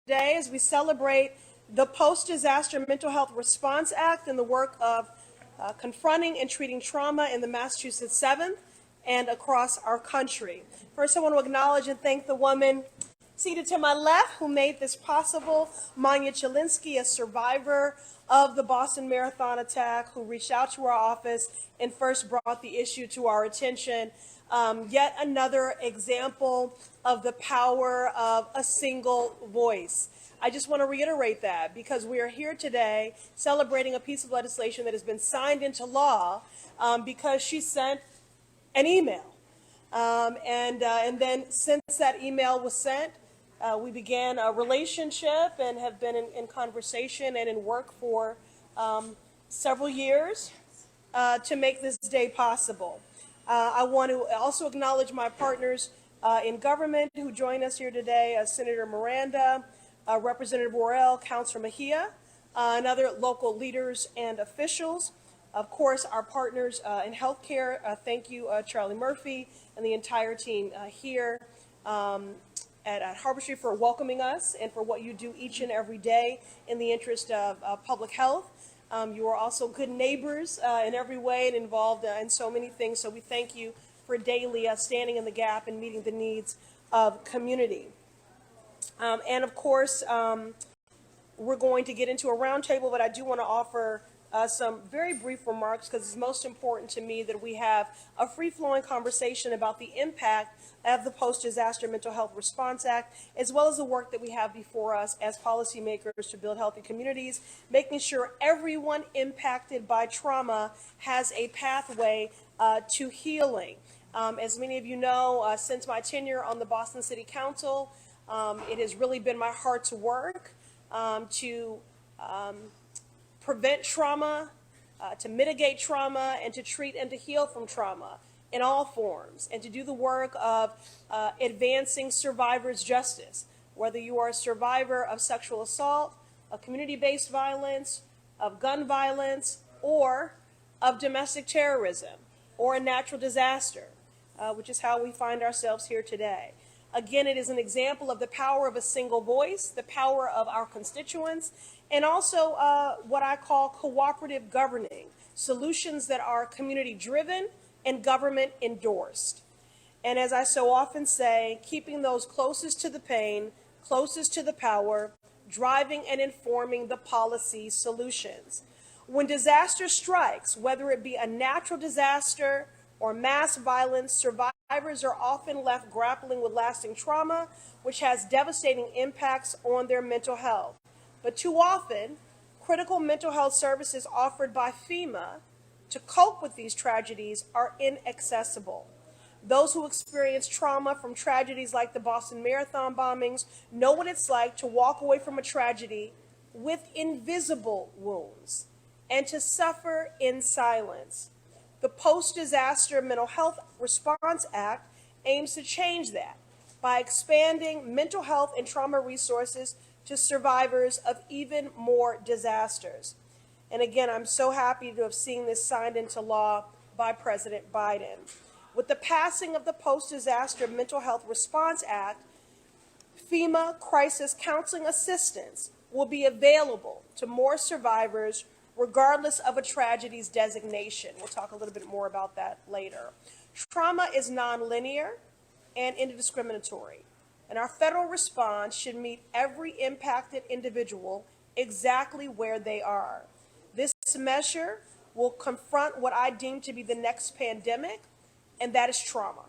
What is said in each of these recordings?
today as we celebrate the Post-Disaster Mental Health Response Act and the work of confronting and treating trauma in the Massachusetts 7th and across our country. First, I want to acknowledge and thank the woman seated to my left who made this possible, Manya Chilinsky, a survivor of the Boston Marathon attack, who reached out to our office and first brought the issue to our attention. Yet another example of the power of a single voice. I just want to reiterate that because we are here today celebrating a piece of legislation that has been signed into law because she sent an email. And then since that email was sent, we began a relationship and have been in conversation and in work for several years to make this day possible. I want to also acknowledge my partners in government who join us here today, Senator Miranda, Representative Worrell, Councilor Mejia, and other local leaders and officials. Of course, our partners in healthcare, thank you, Charlie Murphy, and the entire team here at Harbor Street for welcoming us and for what you do each and every day in the interest of public health. You are also good neighbors in every way and involved in so many things, so we thank you for daily standing in the gap and meeting the needs of community. And of course, we're going to get into a roundtable, but I do want to offer some very brief remarks because it's most important to me that we have a free-flowing conversation about the impact of the Post-Disaster Mental Health Response Act, as well as the work that we have before us as policymakers to build healthy communities, making sure everyone impacted by trauma has a pathway to healing. As many of you know, since my tenure on the Boston City Council, it has really been my heart's work to prevent trauma, to mitigate trauma, and to treat and to heal from trauma in all forms, and to do the work of advancing survivors' justice, whether you are a survivor of sexual assault, of community-based violence, of gun violence, or of domestic terrorism, or a natural disaster, which is how we find ourselves here today. Again, it is an example of the power of a single voice, the power of our constituents, and also what I call cooperative governing, solutions that are community-driven and government-endorsed. And as I so often say, keeping those closest to the pain, closest to the power, driving and informing the policy solutions. When disaster strikes, whether it be a natural disaster or mass violence, survivors are often left grappling with lasting trauma, which has devastating impacts on their mental health. But too often, critical mental health services offered by FEMA to cope with these tragedies are inaccessible. Those who experience trauma from tragedies like the Boston Marathon bombings know what it's like to walk away from a tragedy with invisible wounds and to suffer in silence. The Post-Disaster Mental Health Response Act aims to change that by expanding mental health and trauma resources to survivors of even more disasters. And again, I'm so happy to have seen this signed into law by President Biden. With the passing of the Post-Disaster Mental Health Response Act, FEMA crisis counseling assistance will be available to more survivors regardless of a tragedy's designation. We'll talk a little bit more about that later. Trauma is nonlinear and indiscriminatory, and our federal response should meet every impacted individual exactly where they are. This measure will confront what I deem to be the next pandemic, and that is trauma,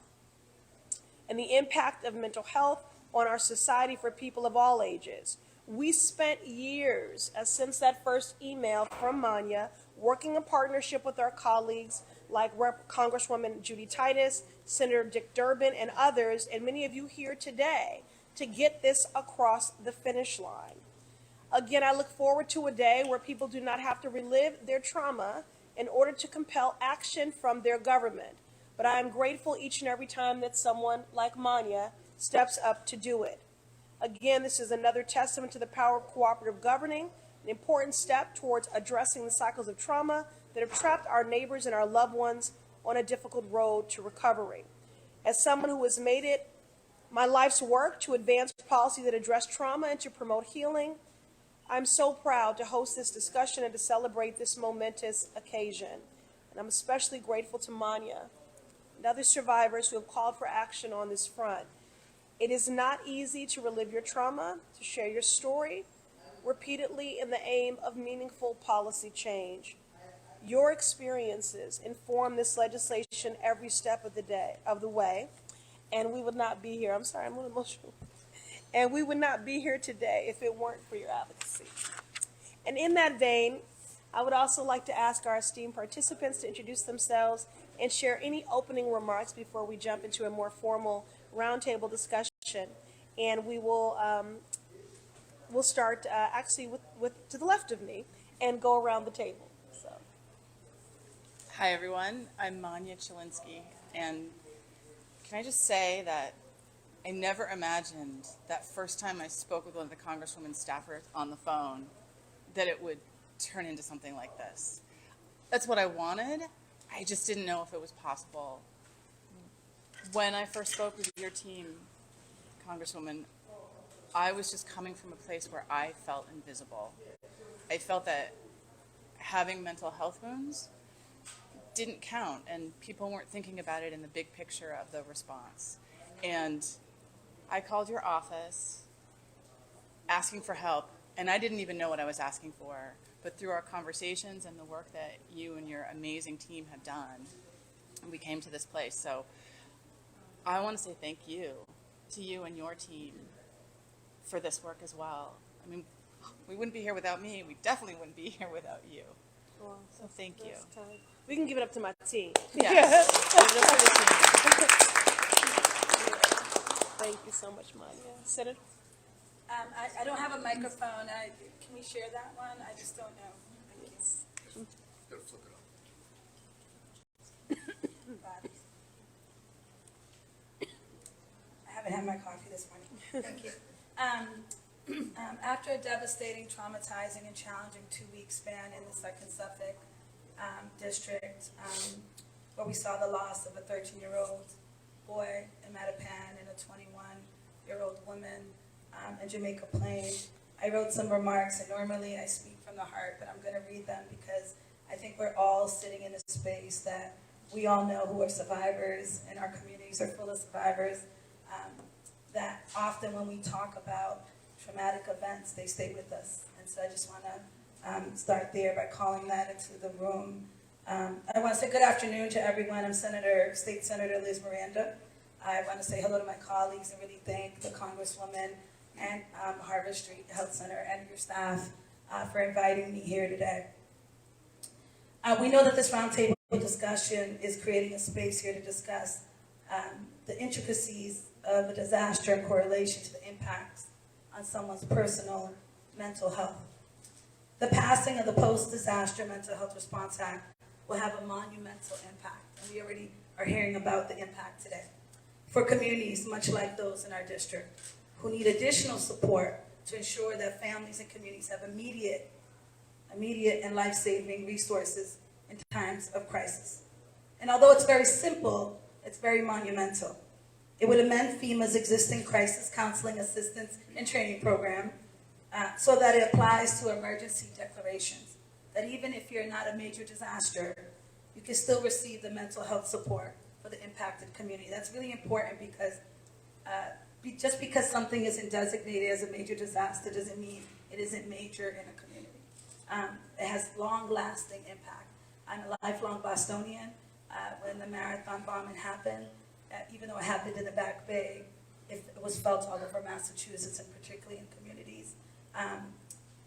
and the impact of mental health on our society for people of all ages. We spent years, since that first email from Manya, working in partnership with our colleagues like Congresswoman Judy Titus, Senator Dick Durbin, and others, and many of you here today, to get this across the finish line. Again, I look forward to a day where people do not have to relive their trauma in order to compel action from their government. But I am grateful each and every time that someone like Manya steps up to do it. Again, this is another testament to the power of cooperative governing, an important step towards addressing the cycles of trauma that have trapped our neighbors and our loved ones on a difficult road to recovery. As someone who has made it my life's work to advance policy that address trauma and to promote healing. I'm so proud to host this discussion and to celebrate this momentous occasion. And I'm especially grateful to Manya and other survivors who have called for action on this front. It is not easy to relive your trauma, to share your story repeatedly in the aim of meaningful policy change. Your experiences inform this legislation every step of the way, and we would not be here. I'm sorry, I'm a little emotional. And we would not be here today if it weren't for your advocacy. And in that vein, I would also like to ask our esteemed participants to introduce themselves and share any opening remarks before we jump into a more formal roundtable discussion. And we will we'll start actually with to the left of me and go around the table. So. Hi everyone, I'm Manya Chilinsky, and can I just say that I never imagined that first time I spoke with one of the Congresswoman's staffers on the phone that it would turn into something like this. That's what I wanted. I just didn't know if it was possible. When I first spoke with your team, Congresswoman, I was just coming from a place where I felt invisible. I felt that having mental health wounds didn't count, and people weren't thinking about it in the big picture of the response. And I called your office asking for help, and I didn't even know what I was asking for. But through our conversations and the work that you and your amazing team have done, we came to this place. So I want to say thank you to you and your team for this work as well. I mean, we wouldn't be here without me. We definitely wouldn't be here without you. Well, so thank you. We can give it up to my team. Yes. Give it up to the team. Thank you so much, Maya. Senator? I don't have a microphone. Can we share that one? I just don't know. Thank you. I haven't had my coffee this morning. Thank you. After a devastating, traumatizing, and challenging 2-week span in the 2nd Suffolk district, where we saw the loss of a 13-year-old boy in Mattapan and a 21-year-old woman in Jamaica Plain, I wrote some remarks, and normally I speak from the heart, but I'm going to read them because I think we're all sitting in a space that we all know who are survivors, and our communities are full of survivors, that often when we talk about traumatic events, they stay with us. And so I just want to start there by calling that into the room. I want to say good afternoon to everyone. I'm State Senator Liz Miranda. I want to say hello to my colleagues and really thank the Congresswoman and Harvard Street Health Center and your staff for inviting me here today. We know that this roundtable discussion is creating a space here to discuss the intricacies of a disaster in correlation to the impacts on someone's personal mental health. The passing of the Post-Disaster Mental Health Response Act will have a monumental impact, and we already are hearing about the impact today, for communities much like those in our district who need additional support to ensure that families and communities have immediate and life-saving resources in times of crisis. And although it's very simple, it's very monumental. It would amend FEMA's existing crisis counseling assistance and training program so that it applies to emergency declarations, that even if you're not a major disaster, you can still receive the mental health support for the impacted community. That's really important because just because something isn't designated as a major disaster doesn't mean it isn't major in a community. It has long-lasting impact. I'm a lifelong Bostonian. When the marathon bombing happened, even though it happened in the Back Bay, it was felt all over Massachusetts, and particularly in communities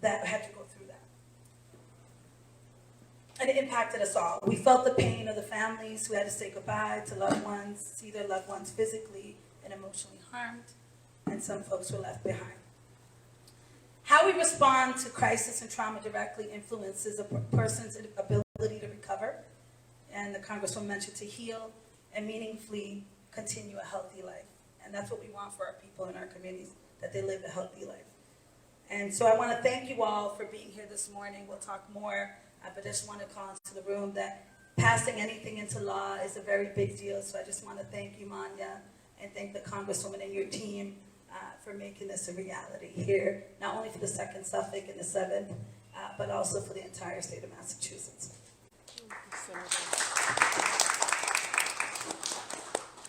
that had to go through that. And it impacted us all. We felt the pain of the families who had to say goodbye to loved ones, see their loved ones physically and emotionally harmed, and some folks were left behind. How we respond to crisis and trauma directly influences a person's ability to recover, and the Congresswoman mentioned to heal and meaningfully continue a healthy life. And that's what we want for our people in our communities, that they live a healthy life. And so I want to thank you all for being here this morning. We'll talk more, but I just want to call into the room that passing anything into law is a very big deal. So I just want to thank you, Manya, and thank the Congresswoman and your team for making this a reality here, not only for the 2nd Suffolk and the 7th, but also for the entire state of Massachusetts.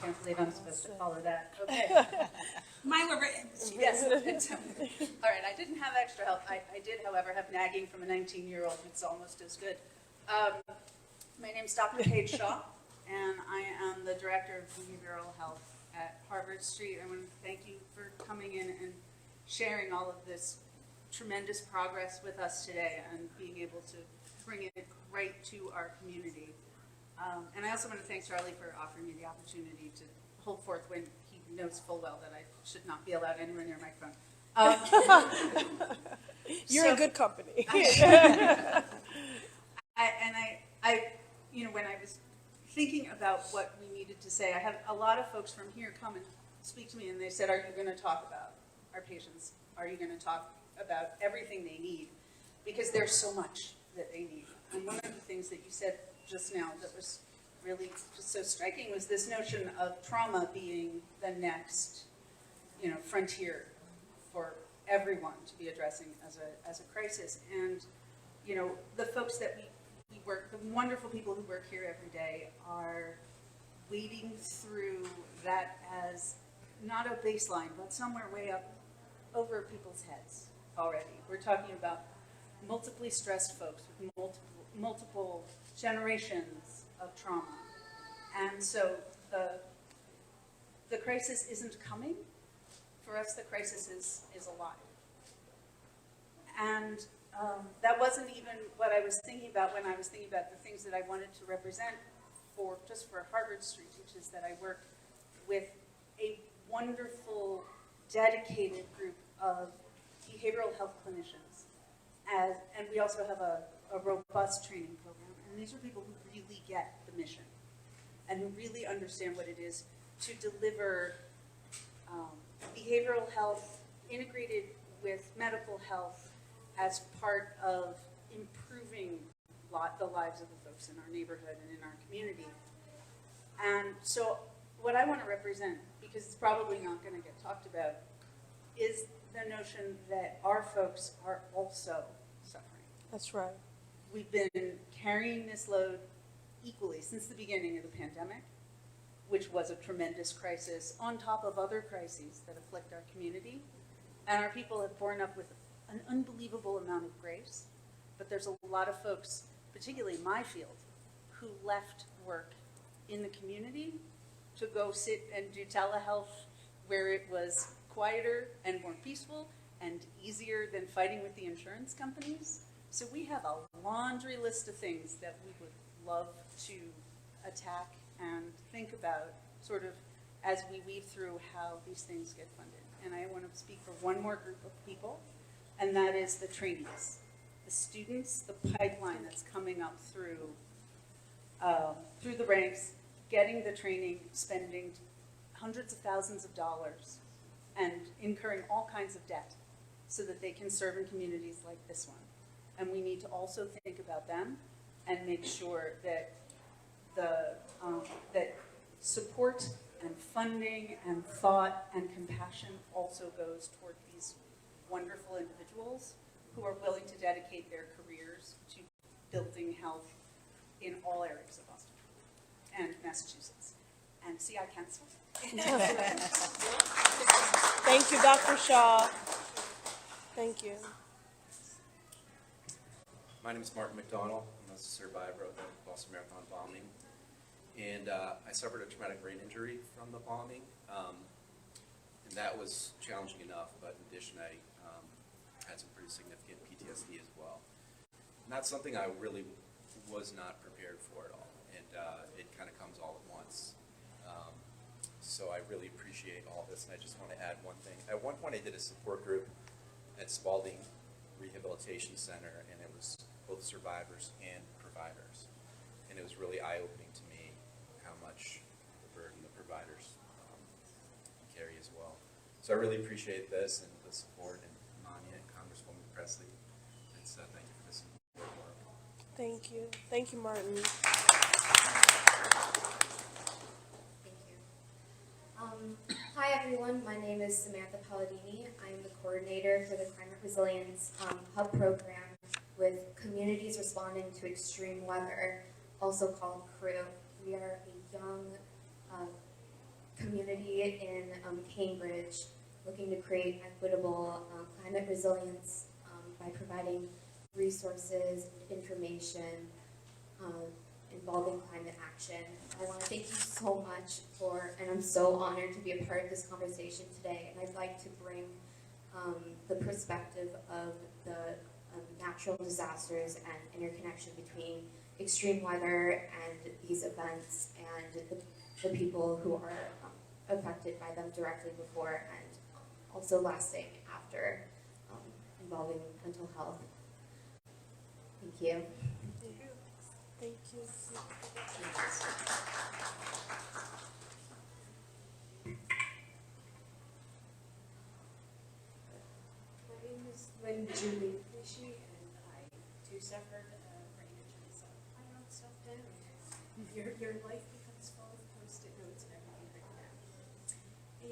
Can't believe I'm supposed to follow that. Okay. Mine were written. Yes. All right, I didn't have extra help. I did, however, have nagging from a 19-year-old. It's almost as good. My name's Dr. Paige Shaw, and I am the Director of Behavioral Health at Harvard Street. I want to thank you for coming in and sharing all of this tremendous progress with us today and being able to bring it right to our community. And I also want to thank Charlie for offering me the opportunity to hold forth when he knows full well that I should not be allowed anywhere near a microphone. You're in good company. When I was thinking about what we needed to say, I had a lot of folks from here come and speak to me, and they said, "Are you going to talk about our patients? Are you going to talk about everything they need? Because there's so much that they need." And one of the things that you said just now that was really just so striking was this notion of trauma being the next, frontier for everyone to be addressing as a crisis. And, the folks that we work, the wonderful people who work here every day are wading through that as not a baseline, but somewhere way up over people's heads already. We're talking about multiply stressed folks with multiple generations of trauma. And so the crisis isn't coming. For us, the crisis is alive. And that wasn't even what I was thinking about when I was thinking about the things that I wanted to represent for Harvard Street, which is that I work with a wonderful, dedicated group of behavioral health clinicians. And we also have a robust training program. And these are people who really get the mission and who really understand what it is to deliver behavioral health integrated with medical health as part of improving the lives of the folks in our neighborhood and in our community. And so what I want to represent, because it's probably not going to get talked about, is the notion that our folks are also suffering. That's right. We've been carrying this load equally since the beginning of the pandemic, which was a tremendous crisis on top of other crises that afflict our community. And our people have borne up with an unbelievable amount of grace. But there's a lot of folks, particularly in my field, who left work in the community to go sit and do telehealth where it was quieter and more peaceful and easier than fighting with the insurance companies. So we have a laundry list of things that we would love to attack and think about sort of as we weave through how these things get funded. And I want to speak for one more group of people, and that is the trainees, the students, the pipeline that's coming up through the ranks, getting the training, spending hundreds of thousands of dollars, and incurring all kinds of debt so that they can serve in communities like this one. And we need to also think about them and make sure that that support and funding and thought and compassion also goes toward these wonderful individuals who are willing to dedicate their careers to building health in all areas of Boston and Massachusetts. And see, I cancel. Thank you, Dr. Shaw. Thank you. My name is Martin McDonald. I'm a survivor of the Boston Marathon bombing. And I suffered a traumatic brain injury from the bombing. And that was challenging enough, but in addition, I had some pretty significant PTSD as well. And that's something I really was not prepared for at all. And it kind of comes all at once. So I really appreciate all this. And I just want to add one thing. At one point, I did a support group at Spalding Rehabilitation Center, and it was both survivors and providers. And it was really eye-opening to me how much the burden the providers carry as well. So I really appreciate this and the support, and Manya and Congresswoman Pressley. And so thank you for this important work. Thank you. Thank you, Martin. Thank you. Hi everyone, my name is Samantha Palladini. I'm the coordinator for the Climate Resilience Hub program with communities responding to extreme weather, also called CREW. We are a young community in Cambridge looking to create equitable climate resilience by providing resources, information, involving climate action. I want to thank you so much and I'm so honored to be a part of this conversation today, and I'd like to bring the perspective of the natural disasters and interconnection between extreme weather and these events and the people who are affected by them directly before and also lasting after, involving mental health. Thank you. Thank you. My name is Lynn Julie Fishy, and I too suffered a brain injury, so I wrote stuff down. Your life becomes full of post-it notes and everything written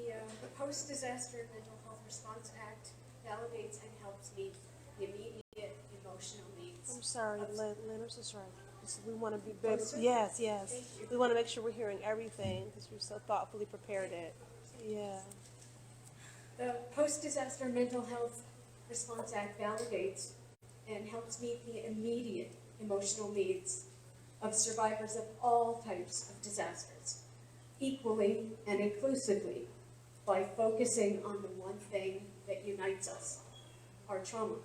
down. The Post-Disaster Mental Health Response Act validates and helps meet the immediate emotional needs. I'm sorry, Lynn, I'm so sorry. We want to be Closer? yes. Thank you. We want to make sure we're hearing everything because you so thoughtfully prepared it. Yeah. The Post-Disaster Mental Health Response Act validates and helps meet the immediate emotional needs of survivors of all types of disasters, equally and inclusively, by focusing on the one thing that unites us, our trauma.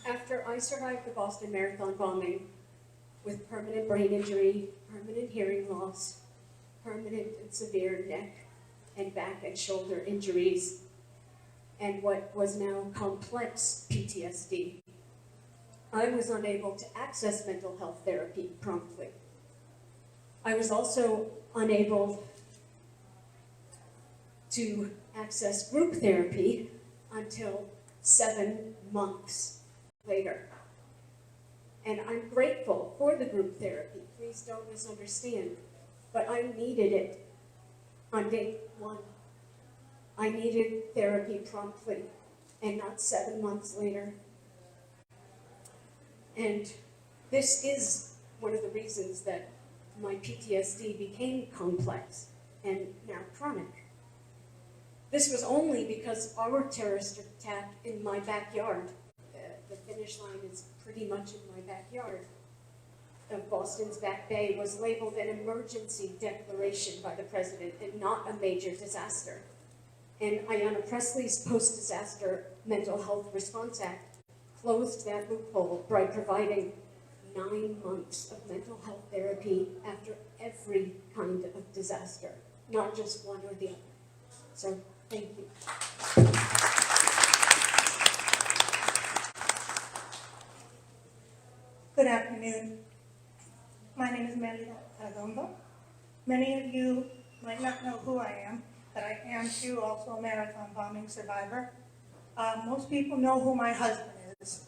After I survived the Boston Marathon bombing with permanent brain injury, permanent hearing loss, permanent and severe neck and back and shoulder injuries, and what was now complex PTSD, I was unable to access mental health therapy promptly. I was also unable to access group therapy until 7 months later. And I'm grateful for the group therapy, please don't misunderstand, but I needed it on day 1. I needed therapy promptly and not 7 months later. And this is one of the reasons that my PTSD became complex and now chronic. This was only because our terrorist attack in my backyard, the finish line is pretty much in my backyard, of Boston's Back Bay, was labeled an emergency declaration by the president and not a major disaster. And Ayanna Pressley's Post-Disaster Mental Health Response Act closed that loophole by providing 9 months of mental health therapy after every kind of disaster, not just one or the other. So, thank you. Good afternoon. My name is Maria Arredondo. Many of you might not know who I am, but I am too also a marathon bombing survivor. Most people know who my husband is.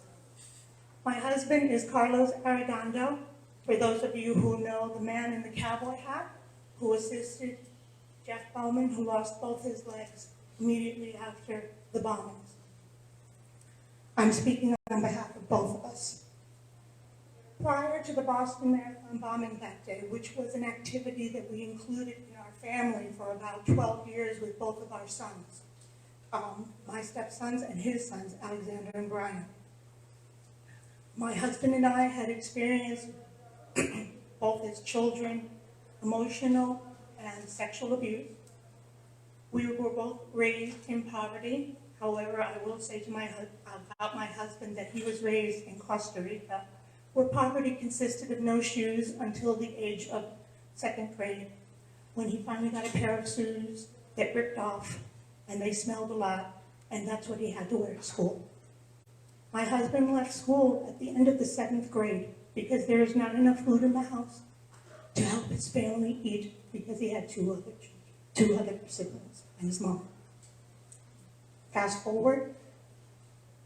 My husband is Carlos Arredondo, for those of you who know the man in the cowboy hat who assisted Jeff Bowman, who lost both his legs immediately after the bombings. I'm speaking on behalf of both of us. Prior to the Boston Marathon bombing that day, which was an activity that we included in our family for about 12 years with both of our sons, my stepsons and his sons, Alexander and Brian. My husband and I had experienced both as children, emotional and sexual abuse. We were both raised in poverty. However, I will say to about my husband that he was raised in Costa Rica, where poverty consisted of no shoes until the age of 2nd grade, when he finally got a pair of shoes that ripped off, and they smelled a lot, and that's what he had to wear at school. My husband left school at the end of the 7th grade because there is not enough food in the house to help his family eat, because he had two other siblings and his mom. Fast forward,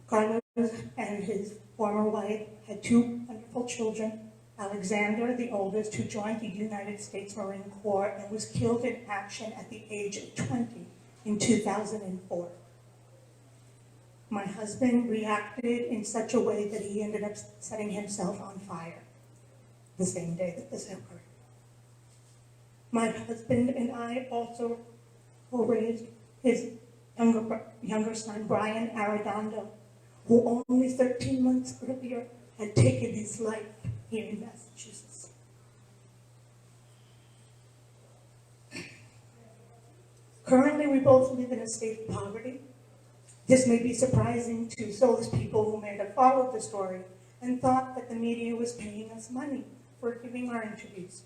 Carlos and his former wife had 2 wonderful children, Alexander, the oldest, who joined the United States Marine Corps and was killed in action at the age of 20 in 2004. My husband reacted in such a way that he ended up setting himself on fire the same day that this occurred. My husband and I also raised his younger son, Brian Arredondo, who only 13 months earlier had taken his life here in Massachusetts. Currently, we both live in a state of poverty. This may be surprising to those people who may have followed the story and thought that the media was paying us money for giving our interviews.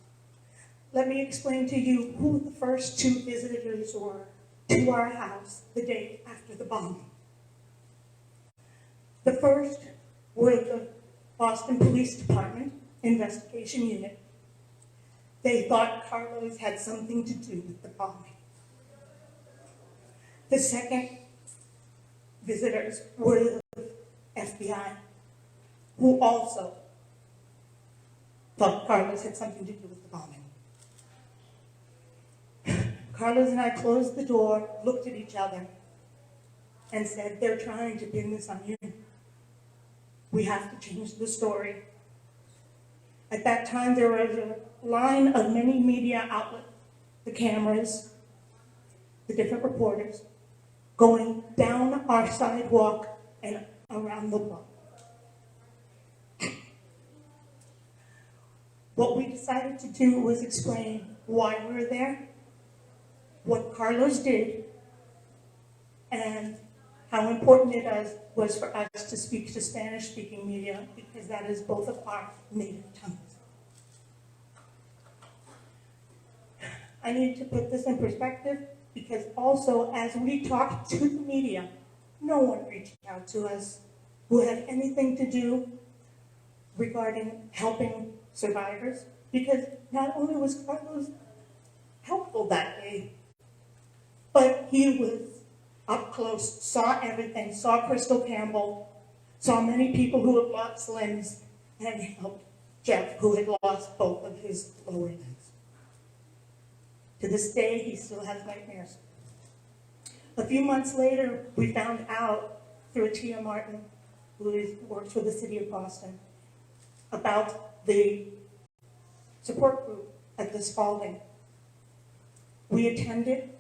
Let me explain to you who the first two visitors were to our house the day after the bombing. The first were the Boston Police Department Investigation Unit. They thought Carlos had something to do with the bombing. The second visitors were the FBI, who also thought Carlos had something to do with the bombing. Carlos and I closed the door, looked at each other, and said, they're trying to pin this on you. We have to change the story. At that time, there was a line of many media outlets, the cameras, the different reporters, going down our sidewalk and around the block. What we decided to do was explain why we were there, what Carlos did, and how important it was for us to speak to Spanish-speaking media, because that is both of our native tongues. I need to put this in perspective, because also as we talked to the media, no one reached out to us who had anything to do regarding helping survivors, because not only was Carlos helpful that day, but he was up close, saw everything, saw Crystal Campbell, saw many people who had lost limbs, and helped Jeff, who had lost both of his lower limbs. To this day, he still has nightmares. A few months later, we found out through Tia Martin, who works for the city of Boston, about the support group at the Spalding. We attended.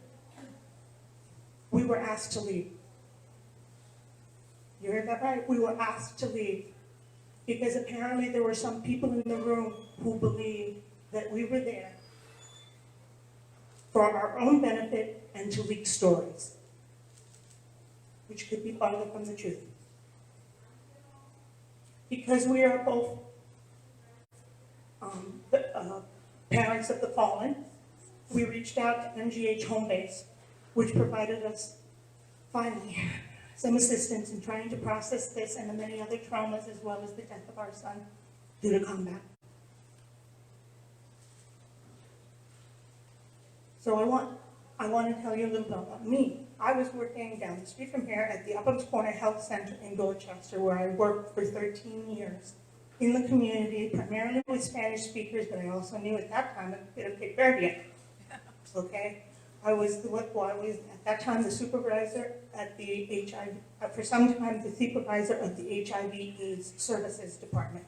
We were asked to leave. You heard that right? We were asked to leave because apparently there were some people in the room who believed that we were there for our own benefit and to leak stories, which could be farther from the truth. Because we are both parents of the fallen, we reached out to MGH Home Base, which provided us, finally, some assistance in trying to process this and the many other traumas, as well as the death of our son due to combat. So I want to tell you a little bit about me. I was working down the street from here at the Uphams Corner Health Center in Dorchester, where I worked for 13 years in the community, primarily with Spanish speakers, but I also knew at that time a bit of Cape Verdean. Okay? I was at that time the supervisor at the HIV, for some time the supervisor of the HIV/AIDS Services Department.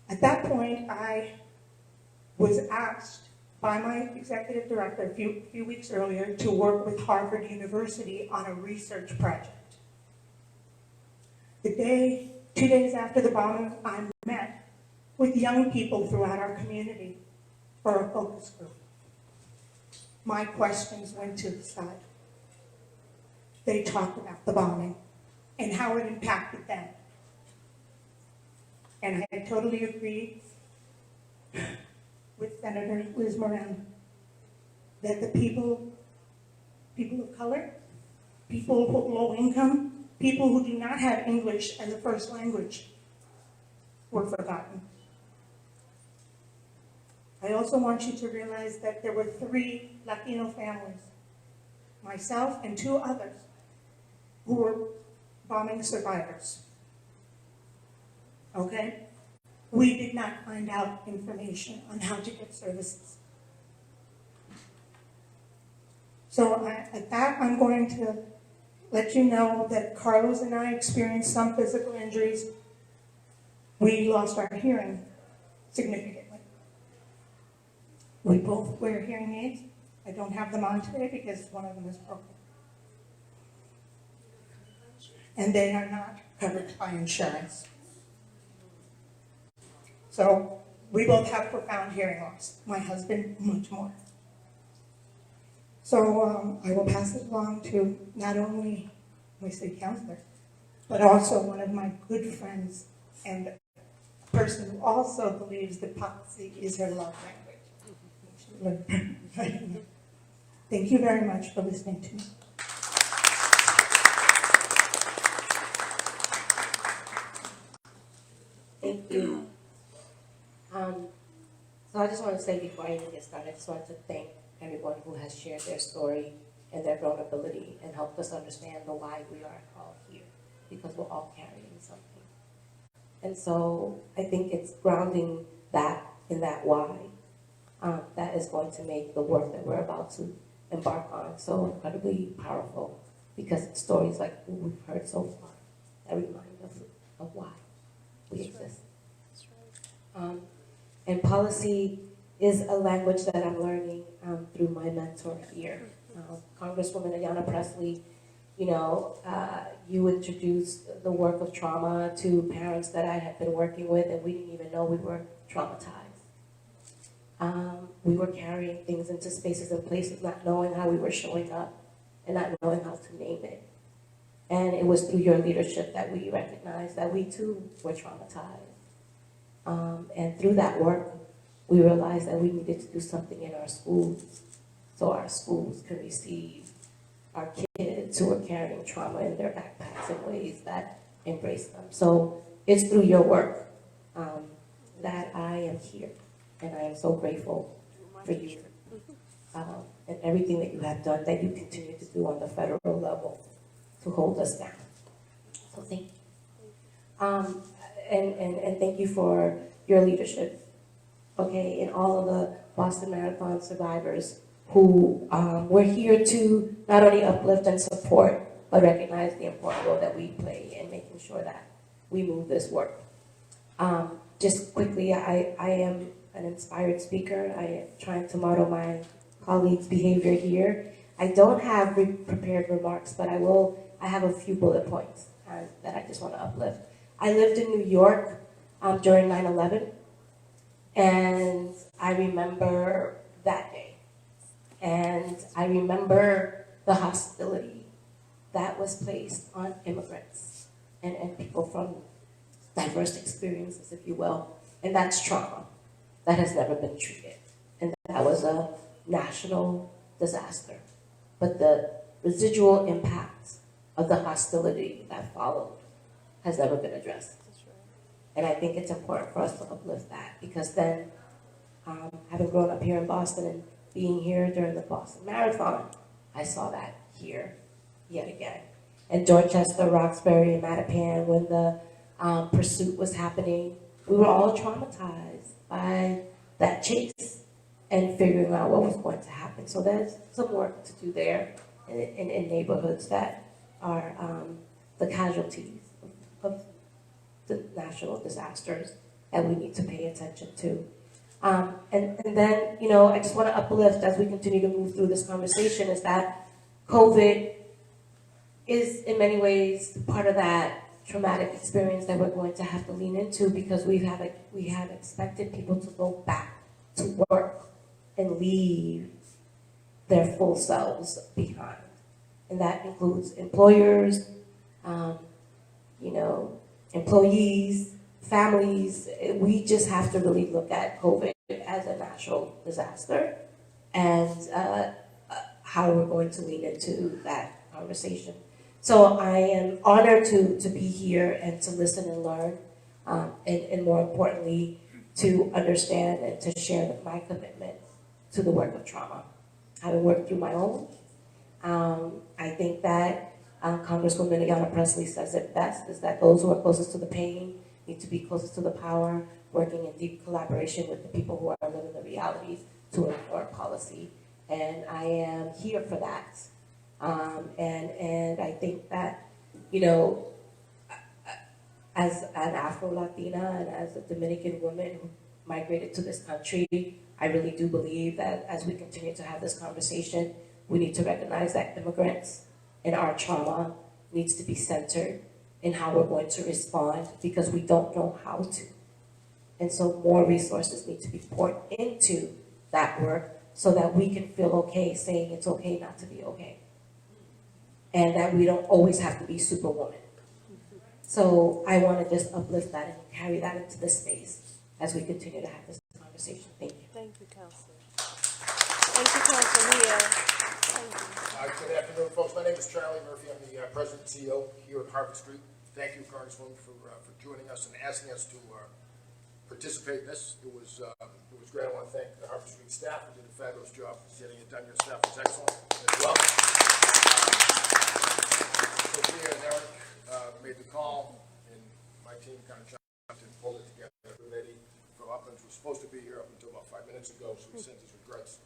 At that point, I was asked by my executive director a few weeks earlier to work with Harvard University on a research project. The day, 2 days after the bombing, I met with young people throughout our community for a focus group. My questions went to the side. They talked about the bombing and how it impacted them. And I totally agree with Senator Liz Moran that the people of color, people who low income, people who do not have English as a first language were forgotten. I also want you to realize that there were 3 Latino families, myself and 2 others, who were bombing survivors. Okay? we did not find out information on how to get services. So at that, I'm going to let you know that Carlos and I experienced some physical injuries. We lost our hearing significantly. We both wear hearing aids. I don't have them on today because one of them is broken. And they are not covered by insurance. So we both have profound hearing loss. My husband, much more. So I will pass it along to not only my city councilor, but also one of my good friends and a person who also believes that policy is her love language. Thank you very much for listening to me. Thank you. So I just want to say before I even get started, I just want to thank everyone who has shared their story and their vulnerability and helped us understand the why we are all here, because we're all carrying something. And so I think it's grounding that in that why that is going to make the work that we're about to embark on so incredibly powerful, because it's stories like we've heard so far that remind us of why we exist. And policy is a language that I'm learning through my mentor here, Congresswoman Ayanna Pressley. You know, you introduced the work of trauma to parents that I had been working with, and we didn't even know we were traumatized. We were carrying things into spaces and places, not knowing how we were showing up and not knowing how to name it. And it was through your leadership that we recognized that we too were traumatized. And through that work, we realized that we needed to do something in our schools so our schools could receive our kids who are carrying trauma in their backpacks in ways that embrace them. So it's through your work that I am here, and I am so grateful for you and everything that you have done, that you continue to do on the federal level to hold us down. So thank you. And thank you for your leadership, okay, and all of the Boston Marathon survivors who we're here to not only uplift and support, but recognize the important role that we play in making sure that we move this work. Just quickly, I am an inspired speaker. I am trying to model my colleagues' behavior here. I don't have prepared remarks, but I have a few bullet points that I just want to uplift. I lived in New York during 9/11, and I remember that day. And I remember the hostility that was placed on immigrants and people from diverse experiences, if you will. And that's trauma that has never been treated. And that was a national disaster. But the residual impacts of the hostility that followed has never been addressed. And I think it's important for us to uplift that, because then, having grown up here in Boston and being here during the Boston Marathon, I saw that here yet again. And Dorchester, Roxbury, and Mattapan, when the pursuit was happening, we were all traumatized by that chase and figuring out what was going to happen. So there's some work to do there in neighborhoods that are the casualties of the national disasters that we need to pay attention to. And then, you know, I just want to uplift as we continue to move through this conversation is that COVID is in many ways part of that traumatic experience that we're going to have to lean into, because we have expected people to go back to work and leave their full selves behind. And that includes employers, you know, employees, families. We just have to really look at COVID as a natural disaster and how we're going to lean into that conversation. So I am honored to be here and to listen and learn, and more importantly, to understand and to share my commitment to the work of trauma. Having worked through my own, I think that Congresswoman Ayanna Pressley says it best, is that those who are closest to the pain need to be closer to the power, working in deep collaboration with the people who are living the realities to inform policy. And I am here for that. And I think that, you know, as an Afro-Latina and as a Dominican woman who migrated to this country, I really do believe that as we continue to have this conversation, we need to recognize that immigrants and our trauma needs to be centered in how we're going to respond, because we don't know how to. And so more resources need to be poured into that work so that we can feel okay saying it's okay not to be okay. And that we don't always have to be superwoman. So I want to just uplift that and carry that into this space as we continue to have this conversation. Thank you. Thank you, Councilor. Thank you, Councilor Mia. Thank you. Good afternoon, folks. My name is Charlie Murphy. I'm the President and CEO here at Harvard Street. Thank you, Congresswoman, for joining us and asking us to participate in this. It was great. I want to thank the Harvard Street staff who did a fabulous job getting it done. Your staff was excellent as well. Sophia and Eric made the call, and my team kind of jumped and pulled it together. Eddie from Uplands was supposed to be here up until about 5 minutes ago, so he sent his regrets.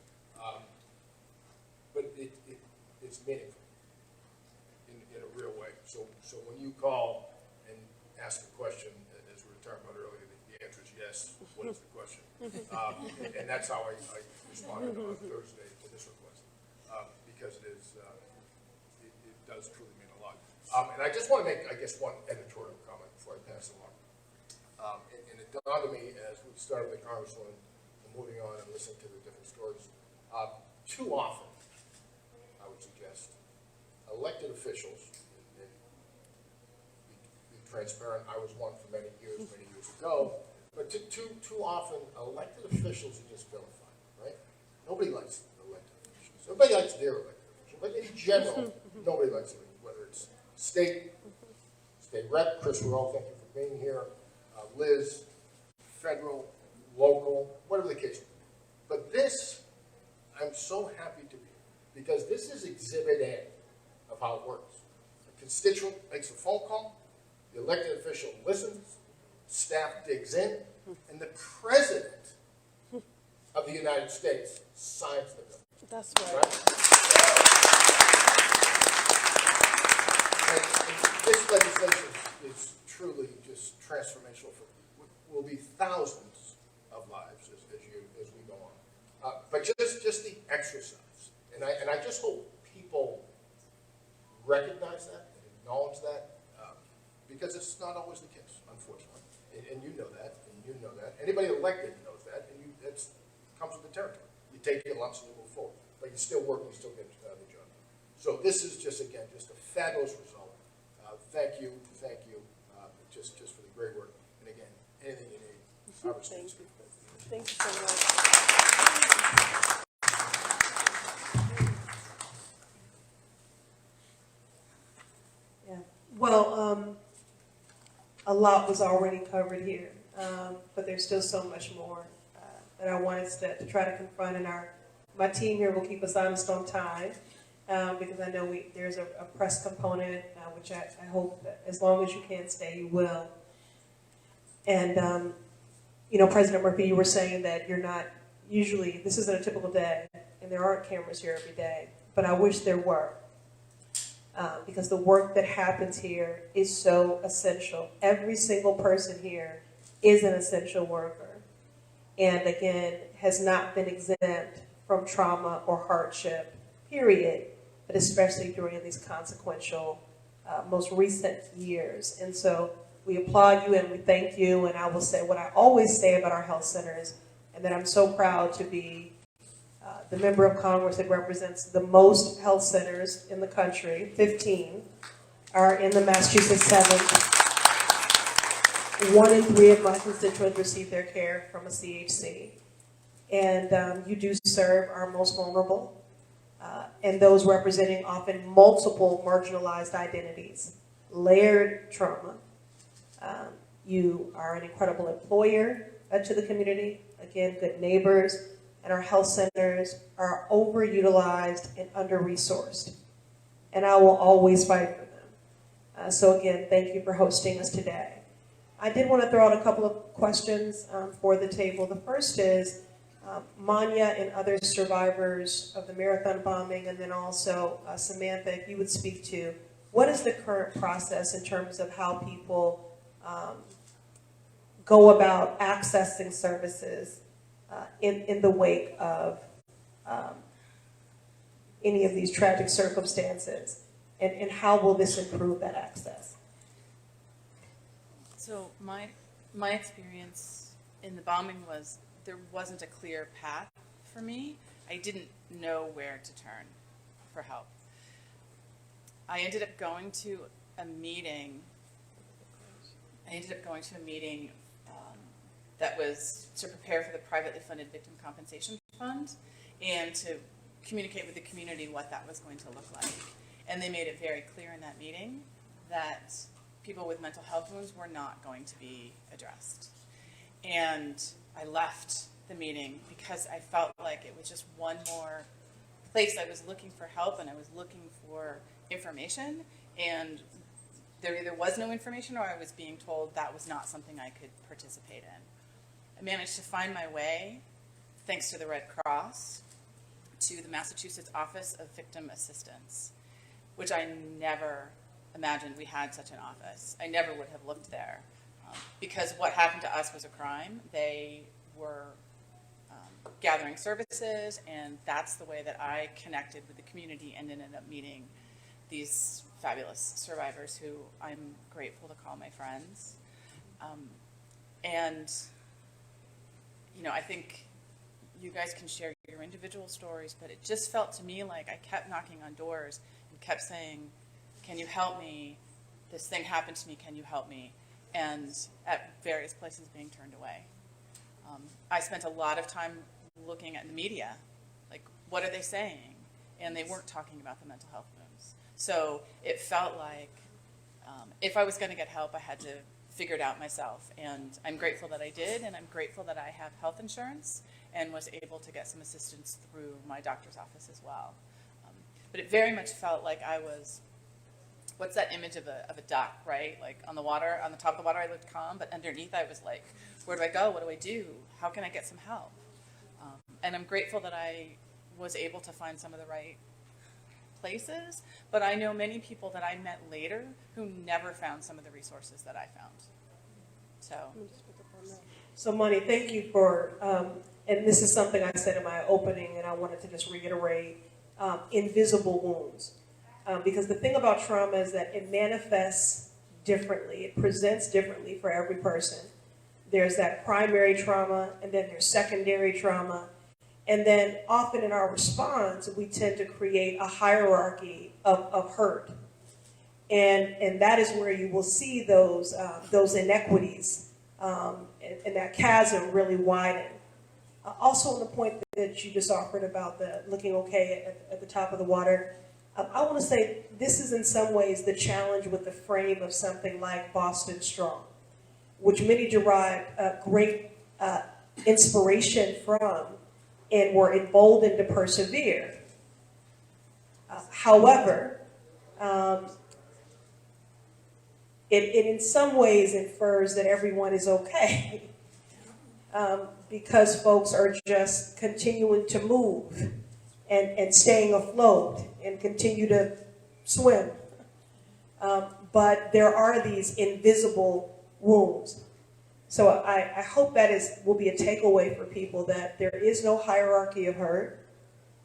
But it's meaningful in a real way. So when you call and ask a question, as we were talking about earlier, the answer is yes. What is the question? And that's how I responded on Thursday to this request, because it does truly mean a lot. And I just want to make, I guess, one editorial comment before I pass along. And it dawned on me as we started the Congresswoman and moving on and listening to the different stories. Too often, I would suggest, elected officials, and be transparent, I was one for many years ago, but too often elected officials are just vilified, right? Nobody likes elected officials. Everybody likes their elected officials, but in general, nobody likes them, whether it's state rep, Chris Rowe, thank you for being here, Liz, federal, local, whatever the case. But this, I'm so happy to be here, because this is Exhibit A of how it works. A constituent makes a phone call, the elected official listens, staff digs in, and the President of the United States signs the bill. That's right. And this legislation is truly just transformational for, will be thousands of lives as we go on. But just the exercise, and I just hope people recognize that and acknowledge that, because it's not always the case, unfortunately, and you know that, and you know that. Anybody elected knows that, and that comes with the territory. You take your lumps and you move forward, but you still work and you still get the job done. So this is just, again, just a fabulous result. Thank you, just for the great work. And again, anything you need, Harvard Street. Thank you so much. Yeah. Well, a lot was already covered here, but there's still so much more that I want us to try to confront, and my team here will keep us honest on time, because I know there's a press component, which I hope that as long as you can stay, you will. And, you know, President Murphy, you were saying that you're not usually, this isn't a typical day, and there aren't cameras here every day, but I wish there were. Because the work that happens here is so essential. Every single person here is an essential worker, and again, has not been exempt from trauma or hardship, period, but especially during these consequential, most recent years. And so we applaud you and we thank you, and I will say what I always say about our health centers, and that I'm so proud to be the member of Congress that represents the most health centers in the country. 15 are in the Massachusetts 7th. 1 in 3 of my constituents receive their care from a CHC. And you do serve our most vulnerable and those representing often multiple marginalized identities, layered trauma. You are an incredible employer to the community, again, good neighbors, and our health centers are overutilized and under-resourced. And I will always fight for them. So again, thank you for hosting us today. I did want to throw out a couple of questions for the table. The first is, Manya and other survivors of the marathon bombing, and then also Samantha, if you would speak to, what is the current process in terms of how people go about accessing services in the wake of any of these tragic circumstances, and how will this improve that access? So my experience in the bombing was there wasn't a clear path for me. I didn't know where to turn for help. I ended up going to a meeting. That was to prepare for the privately funded victim compensation fund and to communicate with the community what that was going to look like. And they made it very clear in that meeting that people with mental health wounds were not going to be addressed. And I left the meeting because I felt like it was just one more place I was looking for help, and I was looking for information, and there either was no information or I was being told that was not something I could participate in. I managed to find my way, thanks to the Red Cross, to the Massachusetts Office of Victim Assistance, which I never imagined we had such an office. I never would have looked there because what happened to us was a crime. They were gathering services, and that's the way that I connected with the community and ended up meeting these fabulous survivors who I'm grateful to call my friends. And, you know, I think you guys can share your individual stories, but it just felt to me like I kept knocking on doors and kept saying, can you help me? This thing happened to me, can you help me? And at various places being turned away. I spent a lot of time looking at the media, like what are they saying? And they weren't talking about the mental health wounds. So it felt like if I was going to get help, I had to figure it out myself. And I'm grateful that I did, and I'm grateful that I have health insurance and was able to get some assistance through my doctor's office as well. But it very much felt like I was, what's that image of a duck, right? Like on the water, on the top of the water I looked calm, but underneath I was like, where do I go? What do I do? How can I get some help? And I'm grateful that I was able to find some of the right places, but I know many people that I met later who never found some of the resources that I found. So Mani, thank you for, and this is something I said in my opening, and I wanted to just reiterate, invisible wounds. Because the thing about trauma is that it manifests differently. It presents differently for every person. There's that primary trauma, and then there's secondary trauma. And then often in our response, we tend to create a hierarchy of hurt. And that is where you will see those inequities and that chasm really widen. Also on the point that you just offered about the looking okay at the top of the water, I want to say this is in some ways the challenge with the frame of something like Boston Strong, which many derive great inspiration from and were emboldened to persevere. However, it in some ways infers that everyone is okay because folks are just continuing to move and staying afloat and continue to swim. But there are these invisible wounds. So I hope that will be a takeaway for people, that there is no hierarchy of hurt.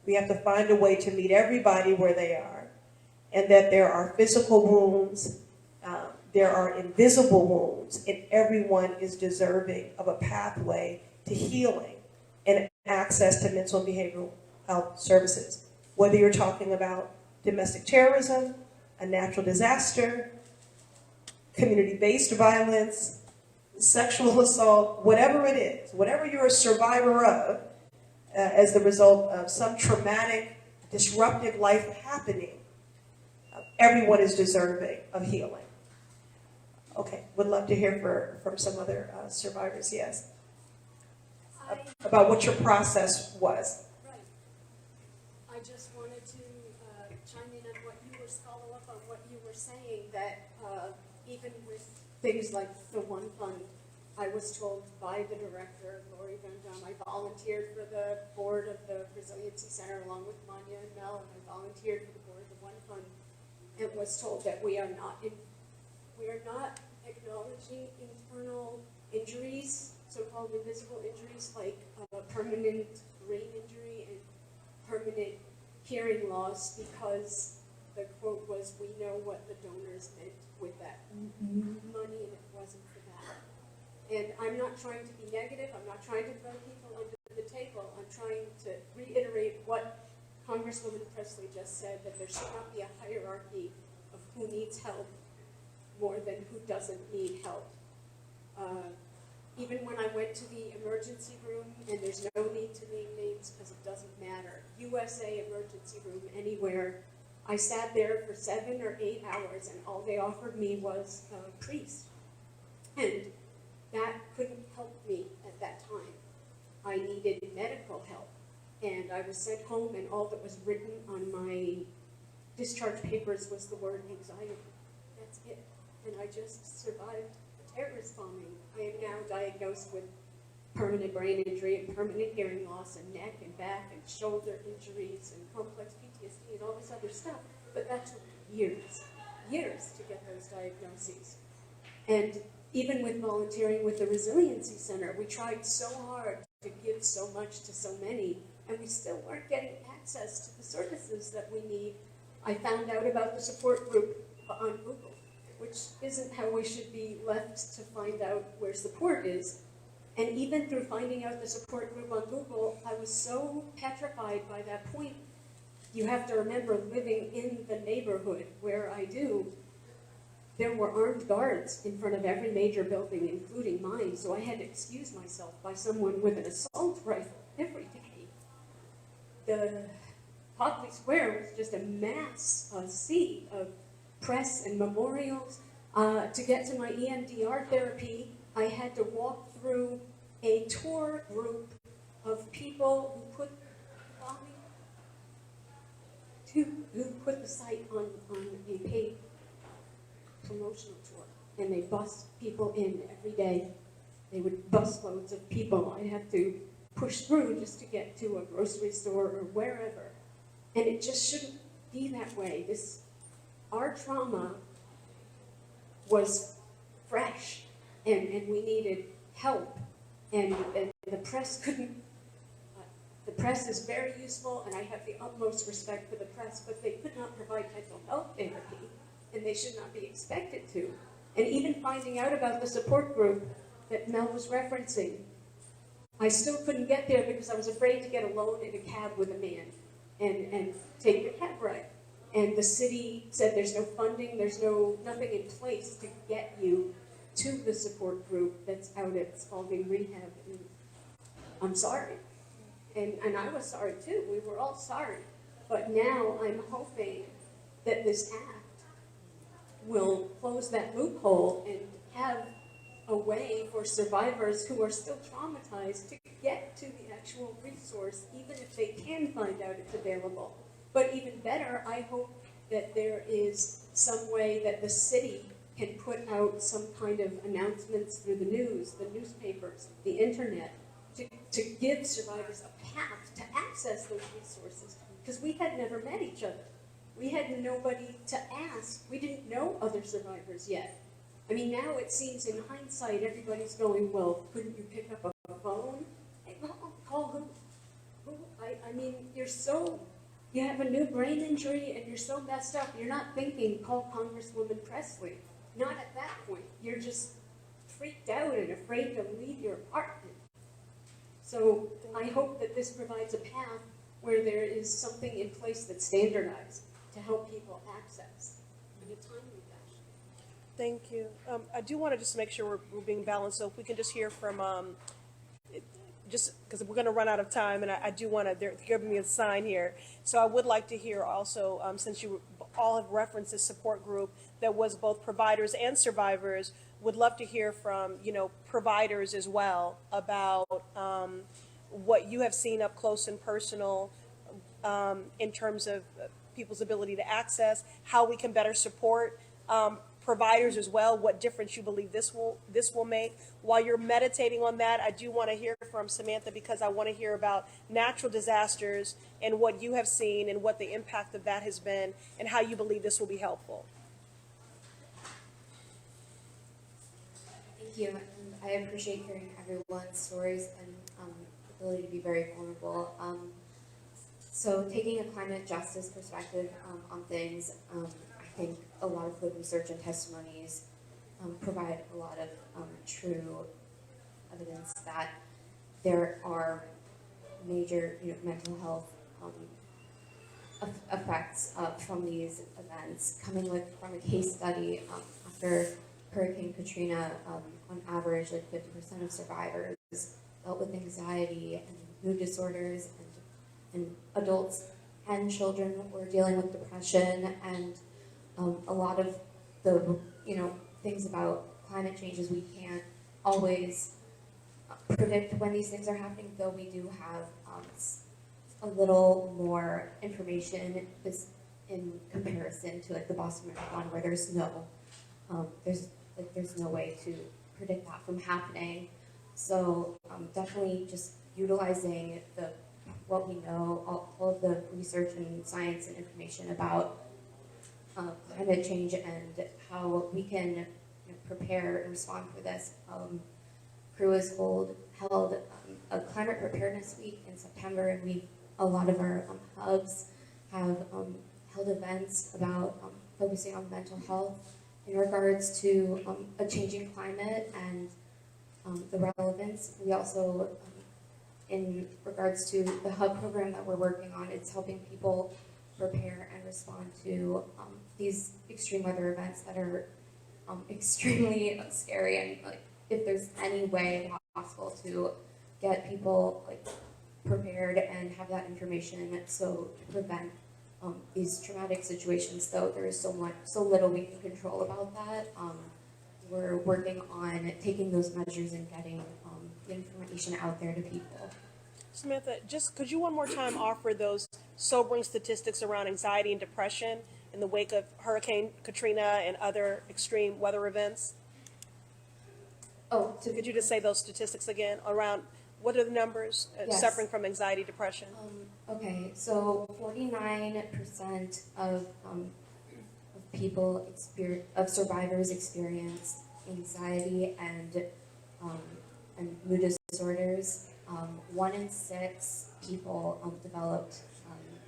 We have to find a way to meet everybody where they are, and that there are physical wounds, there are invisible wounds, and everyone is deserving of a pathway to healing and access to mental and behavioral health services. Whether you're talking about domestic terrorism, a natural disaster, community-based violence, sexual assault, whatever it is, whatever you're a survivor of as the result of some traumatic, disruptive life happening, everyone is deserving of healing. Okay, would love to hear from some other survivors, yes. About what your process was. Right. I just wanted to chime in on what you were, follow up on what you were saying, that even even with things like the One Fund, I was told by the director, Lori Van Dam, I volunteered for the board of the Resiliency Center along with Manya and Mel, and I volunteered for the board of the One Fund, and was told that we are not acknowledging internal injuries, so-called invisible injuries like permanent brain injury and permanent hearing loss, because the quote was, "We know what the donors meant with that money, and it wasn't for that." And I'm not trying to be negative. I'm not trying to throw people under the table. I'm trying to reiterate what Congresswoman Pressley just said, that there should not be a hierarchy of who needs help more than who doesn't need help. Even when I went to the emergency room, and there's no need to name names because it doesn't matter, USA emergency room anywhere, I sat there for 7 or 8 hours, and all they offered me was a priest. And that couldn't help me at that time. I needed medical help, and I was sent home, and all that was written on my discharge papers was the word anxiety. That's it. And I just survived a terrorist bombing. I am now diagnosed with permanent brain injury and permanent hearing loss and neck and back and shoulder injuries and complex PTSD and all this other stuff. But that took years to get those diagnoses. And even with volunteering with the Resiliency Center, we tried so hard to give so much to so many, and we still weren't getting access to the services that we need. I found out about the support group on Google, which isn't how we should be left to find out where support is. And even through finding out the support group on Google, I was so petrified by that point. You have to remember, living in the neighborhood where I do, there were armed guards in front of every major building, including mine, so I had to excuse myself by someone with an assault rifle every day. The Copley Square was just a mass, a sea of press and memorials. To get to my EMDR therapy, I had to walk through a tour group of people who put the site on a paid promotional tour, and they bus people in every day. They would bus loads of people. I had to push through just to get to a grocery store or wherever, and it just shouldn't be that way. Our trauma was fresh, and we needed help, and the press couldn't. The press is very useful, and I have the utmost respect for the press, but they could not provide mental health therapy, and they should not be expected to. And even finding out about the support group that Mel was referencing, I still couldn't get there because I was afraid to get alone in a cab with a man and take the cab ride. And the city said there's no funding, there's nothing in place to get you to the support group that's out at Spalding Rehab. And I'm sorry. And I was sorry too. We were all sorry. But now I'm hoping that this act will close that loophole and have a way for survivors who are still traumatized to get to the actual resource, even if they can find out it's available. But even better, I hope that there is some way that the city can put out some kind of announcements through the news, the newspapers, the internet, to give survivors a path to access those resources, because we had never met each other. We had nobody to ask. We didn't know other survivors yet. I mean, now it seems in hindsight, everybody's going, well, couldn't you pick up a phone? Hey, well, call who? I mean, you have a new brain injury and you're so messed up, you're not thinking, call Congresswoman Pressley. Not at that point. You're just freaked out and afraid to leave your apartment. So I hope that this provides a path where there is something in place that's standardized to help people access in a timely fashion. Thank you. I do want to just make sure we're being balanced, so if we can just hear from, just because we're going to run out of time, and I do want to, they're giving me a sign here. So I would like to hear also, since you all have referenced this support group that was both providers and survivors, would love to hear from, providers as well about what you have seen up close and personal in terms of people's ability to access, how we can better support providers as well, what difference you believe this will make. While you're meditating on that, I do want to hear from Samantha, because I want to hear about natural disasters and what you have seen and what the impact of that has been and how you believe this will be helpful. Thank you, and I appreciate hearing everyone's stories and ability to be very vulnerable. So taking a climate justice perspective on things, I think a lot of the research and testimonies provide a lot of true evidence that there are major, mental health effects from these events. Coming from a case study after Hurricane Katrina, on average, like 50% of survivors dealt with anxiety and mood disorders, and adults and children were dealing with depression, and a lot of the things about climate change is we can't always predict when these things are happening, though we do have a little more information in comparison to like the Boston Marathon, where there's no way to predict that from happening. So definitely just utilizing what we know, all of the research and science and information about climate change and how we can prepare and respond for this. Crew has held a climate preparedness week in September, and a lot of our hubs have held events about focusing on mental health in regards to a changing climate and the relevance. We also, in regards to the hub program that we're working on, it's helping people prepare and respond to these extreme weather events that are extremely scary, and like if there's any way possible to get people prepared and have that information so to prevent these traumatic situations, though there is so little we can control about that. We're working on taking those measures and getting the information out there to people. Samantha, just could you one more time offer those sobering statistics around anxiety and depression in the wake of Hurricane Katrina and other extreme weather events? Oh, Could you just say those statistics again around what are the numbers Yes. suffering from anxiety, depression? Okay, so 49% of people of survivors experience anxiety and mood disorders. 1 in 6 people developed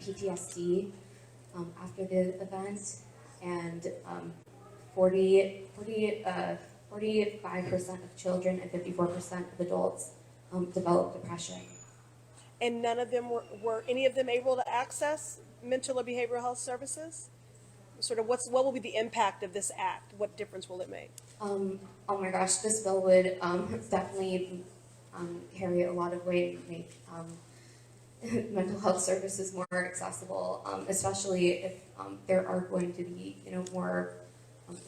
PTSD after the event, and 45% of children and 54% of adults developed depression. And none of them were any of them able to access mental or behavioral health services? Sort of what will be the impact of this act? What difference will it make? Oh my gosh, this bill would definitely carry a lot of weight and make mental health services more accessible, especially if there are going to be more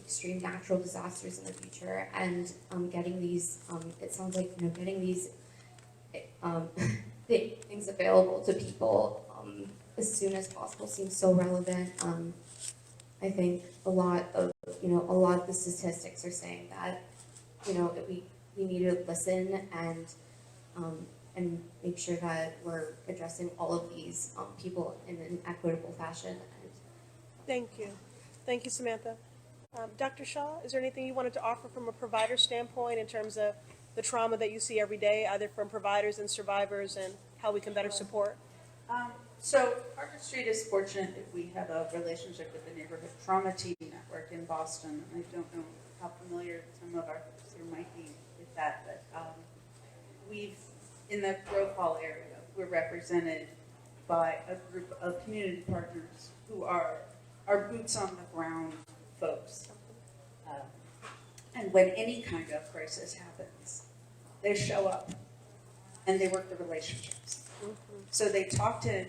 extreme natural disasters in the future, and getting these it sounds like getting these things available to people as soon as possible seems so relevant. I think a lot of the statistics are saying that we need to listen and make sure that we're addressing all of these people in an equitable fashion. Thank you, Samantha. Dr. Shaw, is there anything you wanted to offer from a provider standpoint in terms of the trauma that you see every day, either from providers and survivors, and how we can better support? So Harvard Street is fortunate if we have a relationship with the Neighborhood Trauma Team Network in Boston. I don't know how familiar some of our folks here might be with that, but in the Grove Hall area, we're represented by a group of community partners who are our boots on the ground folks. And when any kind of crisis happens, they show up and they work the relationships. So they talk to,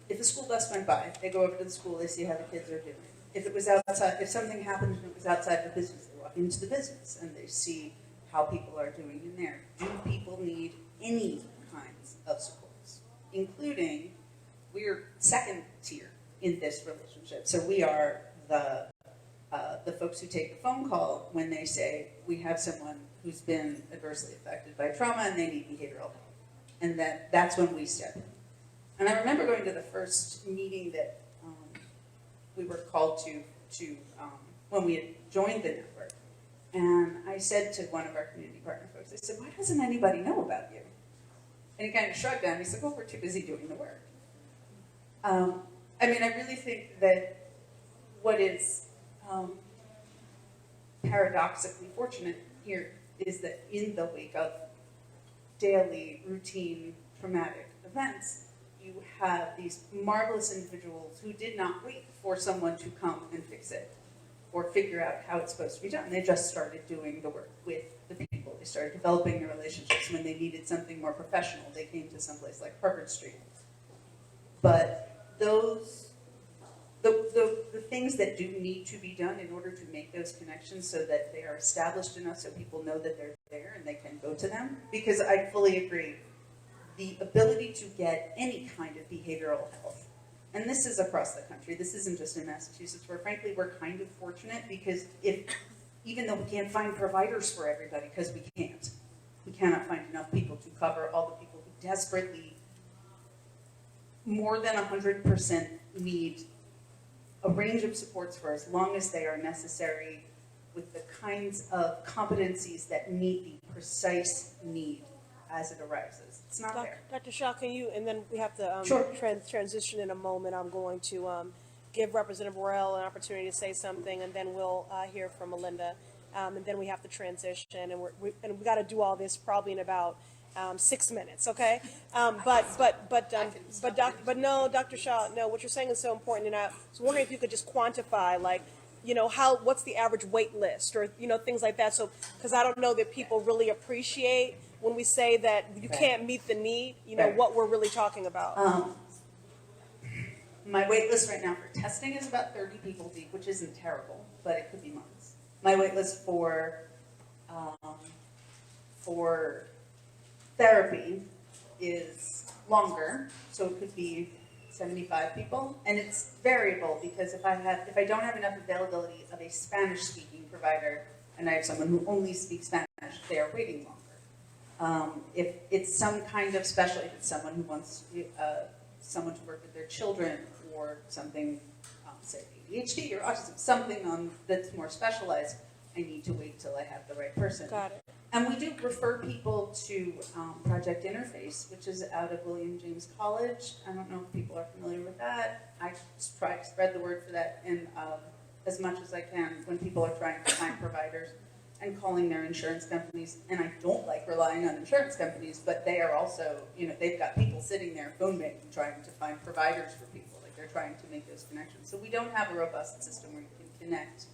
if the school bus went by, they go over to the school, they see how the kids are doing. If it was outside, if something happened and it was outside the business, they walk into the business and they see how people are doing in there. Do people need any kinds of supports, including, we're second tier in this relationship. So we are the the folks who take the phone call when they say, we have someone who's been adversely affected by trauma and they need behavioral help. And that's when we step in. And I remember going to the first meeting that we were called to when we had joined the network. And I said to one of our community partner folks, I said, why doesn't anybody know about you? And he kind of shrugged at me. He said, well, we're too busy doing the work. I mean, I really think that what is paradoxically fortunate here is that in the wake of daily, routine, traumatic events, you have these marvelous individuals who did not wait for someone to come and fix it or figure out how it's supposed to be done. They just started doing the work with the people. They started developing the relationships. When they needed something more professional, they came to someplace like Harvard Street. But those, the things that do need to be done in order to make those connections so that they are established enough so people know that they're there and they can go to them, because I fully agree, the ability to get any kind of behavioral health, and this is across the country, this isn't just in Massachusetts, where frankly we're kind of fortunate, because even though we can't find providers for everybody, because we cannot find enough people to cover all the people who desperately, more than 100% need a range of supports for as long as they are necessary, with the kinds of competencies that meet the precise need as it arises. It's not there. Dr. Shaw, can you, and then we have to Sure. transition in a moment. I'm going to give Representative Worrell an opportunity to say something, and then we'll hear from Melinda, and then we have to transition, and we got to do all this probably in about 6 minutes, okay? But no, Dr. Shaw, no, what you're saying is so important, and I was wondering if you could just quantify, like, you know, what's the average wait list, or, you know, things like that, so, because I don't know that people really appreciate when we say that you can't meet the need, you know, Right. what we're really talking about. My wait list right now for testing is about 30 people deep, which isn't terrible, but it could be months. My wait list for therapy is longer, so it could be 75 people, and it's variable because if I don't have enough availability of a Spanish-speaking provider, and I have someone who only speaks Spanish, they are waiting longer. If it's some kind of special, if it's someone who wants someone to work with their children or something, say ADHD or autism, something that's more specialized, I need to wait till I have the right person. Got it. And we do refer people to Project Interface, which is out of William James College. I don't know if people are familiar with that. I try to spread the word for that in as much as I can when people are trying to find providers and calling their insurance companies. And I don't like relying on insurance companies, but they are also, you know, they've got people sitting there phone banking trying to find providers for people. Like they're trying to make those connections. So we don't have a robust system where you can connect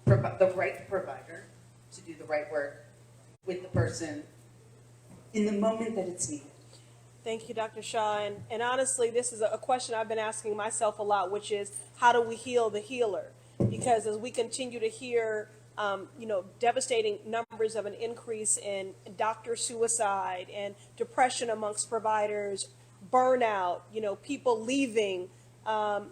the right provider to do the right work with the person in the moment that it's needed. Thank you, Dr. Shaw. And honestly, this is a question I've been asking myself a lot, which is, how do we heal the healer? Because as we continue to hear, you know, devastating numbers of an increase in doctor suicide and depression amongst providers, burnout, you know, people leaving,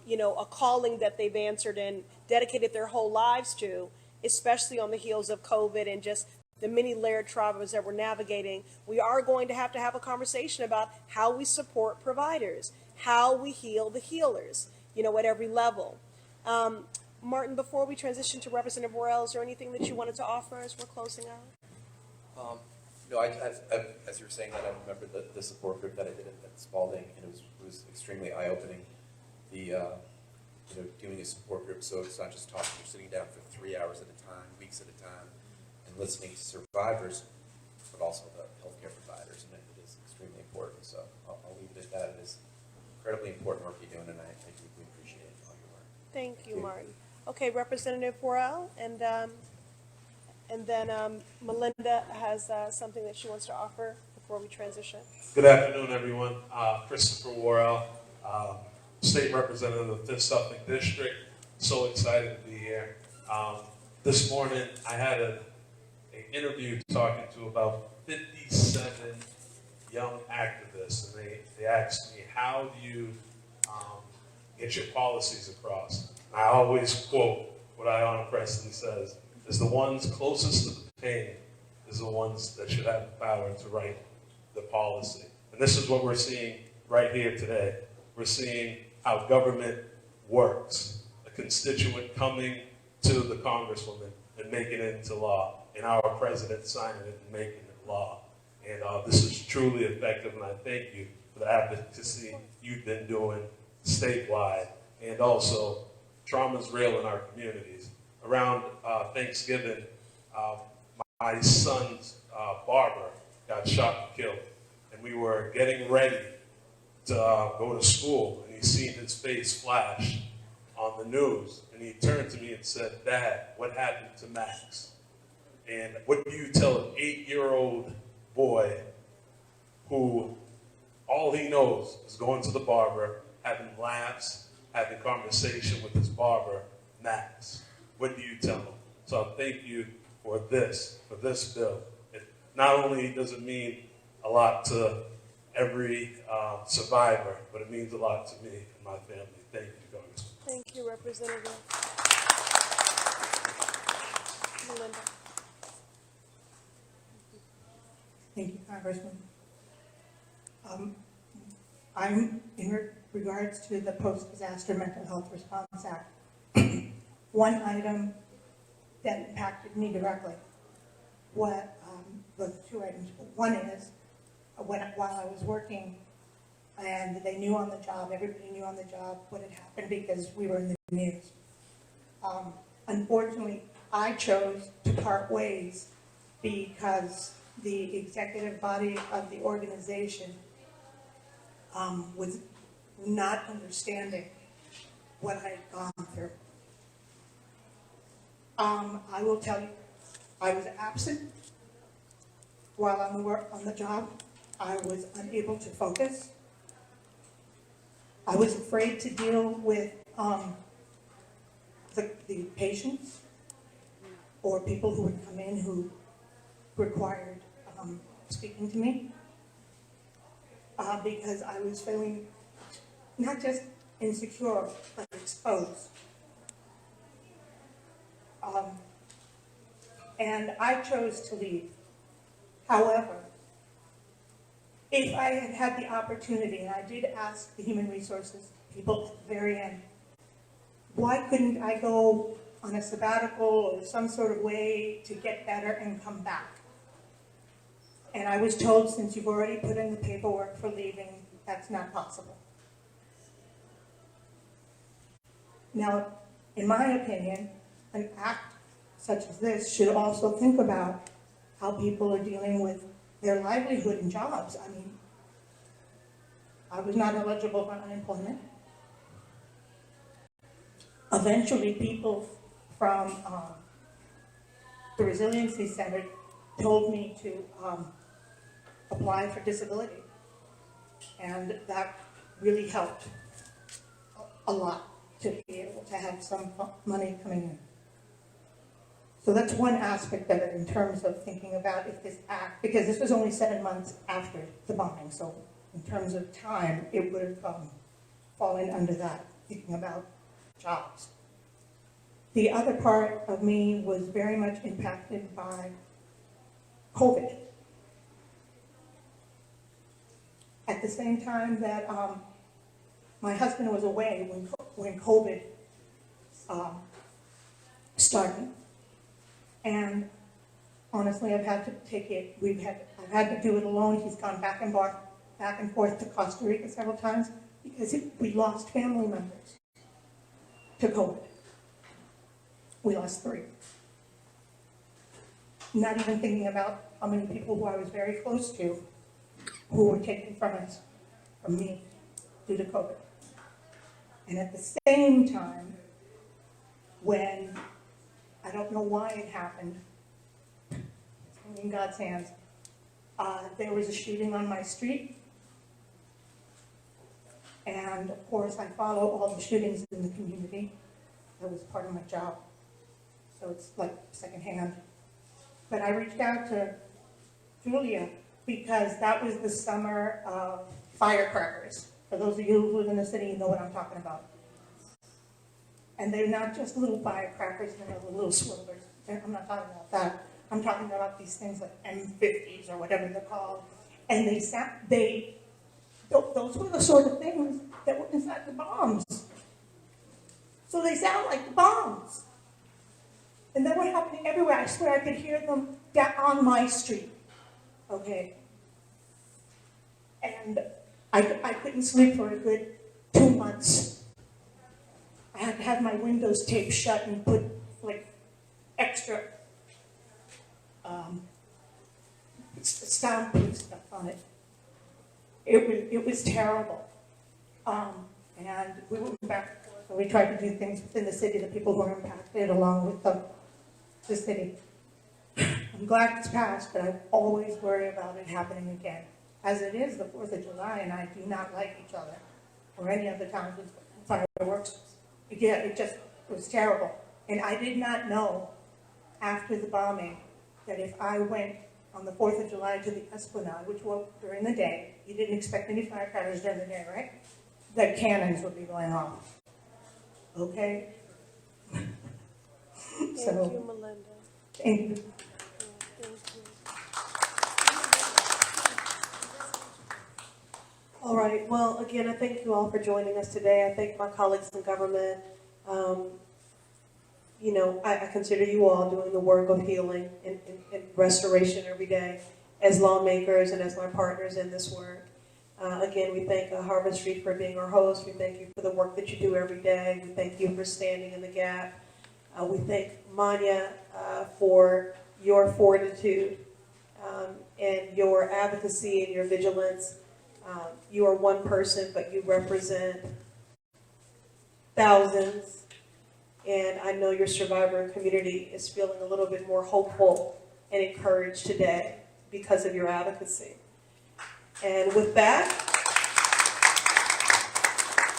you know, a calling that they've answered and dedicated their whole lives to, especially on the heels of COVID and just the many layered traumas that we're navigating, we are going to have a conversation about how we support providers, how we heal the healers, you know, at every level. Martin, before we transition to Representative Worrell, is there anything that you wanted to offer as we're closing out? No, as you were saying that, I remember the support group that I did at Spalding, and it was extremely eye-opening. You know, doing a support group, so it's not just talking, you're sitting down for 3 hours at a time, weeks at a time, and listening to survivors, but also the healthcare providers, and it is extremely important. So I'll leave it at that. It is incredibly important work you're doing, and I deeply appreciate all your work. Thank you, Martin. Okay, Representative Worrell, and then Melinda has something that she wants to offer before we transition. Good afternoon, everyone. Christopher Worrell, State Representative of the 5th Suffolk District. So excited to be here. This morning, I had an interview talking to about 57 young activists, and they asked me, how do you get your policies across? I always quote what Ayanna Pressley says, is the ones closest to the pain is the ones that should have the power to write the policy. And this is what we're seeing right here today. We're seeing how government works. A constituent coming to the congresswoman and making it into law, and our president signing it and making it law. And this is truly effective, and I thank you for the advocacy you've been doing statewide. And also, trauma's real in our communities. Around Thanksgiving, my son's barber got shot and killed. And we were getting ready to go to school, and he seen his face flash on the news. And he turned to me and said, "Dad, what happened to Max?" And what do you tell an 8-year-old boy who all he knows is going to the barber, having laughs, having conversation with his barber, Max? What do you tell him? So thank you for this bill. It not only does it mean a lot to every survivor, but it means a lot to me and my family. Thank you, Congressman. Thank you, Representative. Melinda. Thank you, Congressman. I'm in regards to the Post-Disaster Mental Health Response Act. One item that impacted me directly, well, two items. One is while I was working, and they knew on the job, everybody knew on the job what had happened because we were in the news. Unfortunately, I chose to part ways because the executive body of the organization was not understanding what I had gone through. I will tell you, I was absent while on the job. I was unable to focus. I was afraid to deal with the patients or people who would come in who required speaking to me because I was feeling not just insecure, but exposed. And I chose to leave. However, if I had had the opportunity, and I did ask the human resources people at the very end, why couldn't I go on a sabbatical or some sort of way to get better and come back? And I was told, since you've already put in the paperwork for leaving, that's not possible. Now, in my opinion, an act such as this should also think about how people are dealing with their livelihood and jobs. I mean, I was not eligible for unemployment. Eventually, people from the Resiliency Center told me to apply for disability. And that really helped a lot to be able to have some money coming in. So that's one aspect of it in terms of thinking about if this act, because this was only 7 months after the bombing, so in terms of time, it would have fallen under that, thinking about jobs. The other part of me was very much impacted by COVID. At the same time that my husband was away when COVID started, and honestly, I've had to take it. I've had to do it alone. He's gone back and forth to Costa Rica several times because we lost family members to COVID. We lost 3. Not even thinking about how many people who I was very close to who were taken from us, from me, due to COVID. And at the same time, when I don't know why it happened, it's in God's hands, there was a shooting on my street. And of course, I follow all the shootings in the community. That was part of my job. So it's like secondhand. But I reached out to Julia because that was the summer of firecrackers. For those of you who live in the city, you know what I'm talking about. And they're not just little firecrackers, they're the little swirlers. I'm not talking about that. I'm talking about these things like M50s or whatever they're called. And those were the sort of things that were inside the bombs. So they sound like the bombs. And they were happening everywhere. I swear I could hear them down on my street. Okay. And I couldn't sleep for a good 2 months. I had to have my windows taped shut and put like extra soundproof stuff on it. It was terrible. And we went back and forth, and we tried to do things within the city, the people who were impacted along with the city. I'm glad it's passed, but I always worry about it happening again. As it is the 4th of July, and I do not like each other or any other towns with fireworks. Yeah, it was terrible. And I did not know after the bombing that if I went on the 4th of July to the Esplanade, which was during the day, you didn't expect any firecrackers during the day, right? That cannons would be going off. Okay? Thank So, you, Melinda. thank you. Thank you. All right, well, again, I thank you all for joining us today. I thank my colleagues in government. You know, I consider you all doing the work of healing and restoration every day as lawmakers and as my partners in this work. Again, we thank Harvard Street for being our host. We thank you for the work that you do every day. We thank you for standing in the gap. We thank Manya for your fortitude and your advocacy and your vigilance. You are one person, but you represent thousands. And I know your survivor community is feeling a little bit more hopeful and encouraged today because of your advocacy. And with that,